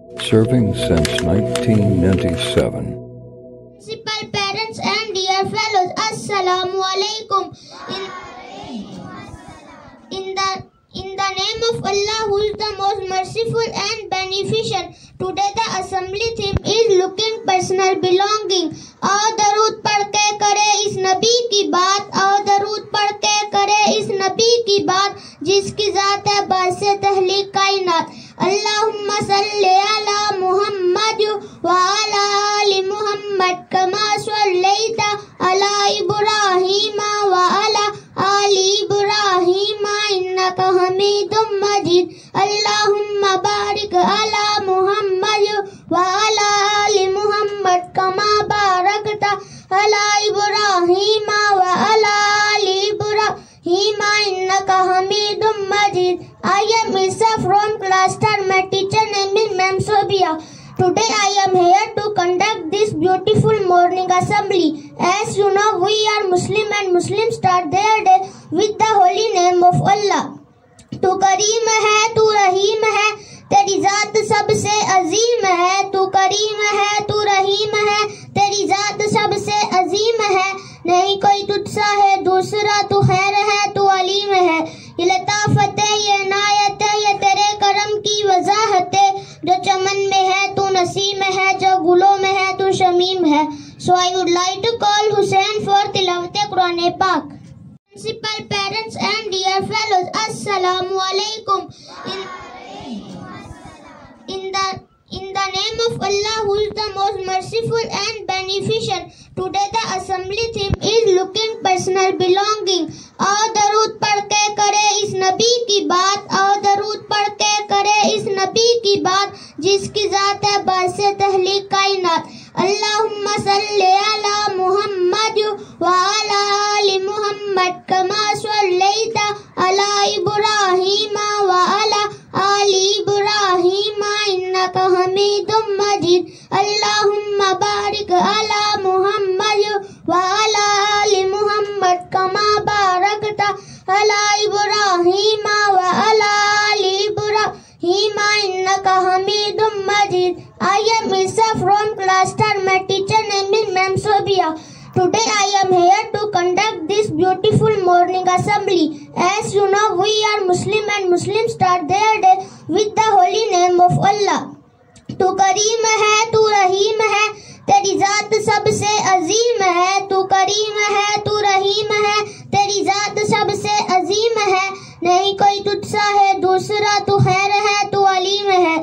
Serving since 1997. Principal, parents and dear fellows, Assalamu alaikum. In the name of Allah, who is the most merciful and beneficent. Today the assembly theme is looking personal belonging. आओ दरूद पढ़ के करे इस नबी की बात, आओ दरूद पढ़ के करे इस नबी की बात, जिसकी जात है बासे तहलीक कायनात। अल्लाहुम्मा सल्ली अला मुहम्मद व अला आलि मुहम्मद कमा सल्लैता अला इब्राहीम व अला आलि इब्राहीम इन्नका हमीदुम मजीद। अल्लाहुम्मा बारिक अला मुहम्मद व अला आलि मुहम्मद कमा बारकता अला इब्राहीम व अला आलि इब्राहीम इन्नका हमीदुम मजीद। I am Isa from class 10. My teacher name is Ma'am Sobia. Today I am here to conduct this beautiful morning assembly. As you know, we are Muslim and Muslims start their day with the holy name of Allah. तू करीम है, तू रहीम है, तेरी जात सबसे अजीम है। तू करीम है, तू रहीम है, तेरी जात सबसे अजीम है। नहीं कोई तुझसा है दूसरा, तू खैर है, तू अलीम है। ये लताफत है, ये नायत है, ये तेरे करम की वजाहत है। जो चमन में है तू नसीम है, जो गुलों में है तू शमीम है। So I would like to call Hussein for tilawat Quran Pak. Principal, parents and dear fellows, Assalamu alaikum. In the name of Allah, who is the most merciful and beneficent. Today the assembly theme is looking personal belonging. आओ दरूद पढ़ के करे इस नबी की बात, आओ दरूद पढ़ के करे इस नबी की बात, जिसकी जात है बासे तहलीक कायनात। अल्लाहुम्मा सल्ली अला मुहम्मद व अला आलि मुहम्मद कमा सल्लैता अला इब्राहीम व अला आलि इब्राहीम इन्नका हमीदुम मजीद। अल्लाहुम्मा बारिक अला मुहम्मद व अला आलि मुहम्मद कमा बारकता अला इब्राहीम व अला आलि इब्राहीम इन्नका हमीदुम मजीद। I am Isa from class 10. My teacher name is Ma'am Sobia. Today I am here to conduct this beautiful morning assembly. As you know, we are Muslim and Muslims start their day with the holy name of Allah. तू करीम है, तू रहीम है, तेरी जात सबसे अजीम है। तू करीम है, तू रहीम है, तेरी जात सबसे अजीम है। नहीं कोई तुझसा है दूसरा, तू खैर है, तू अलीम है।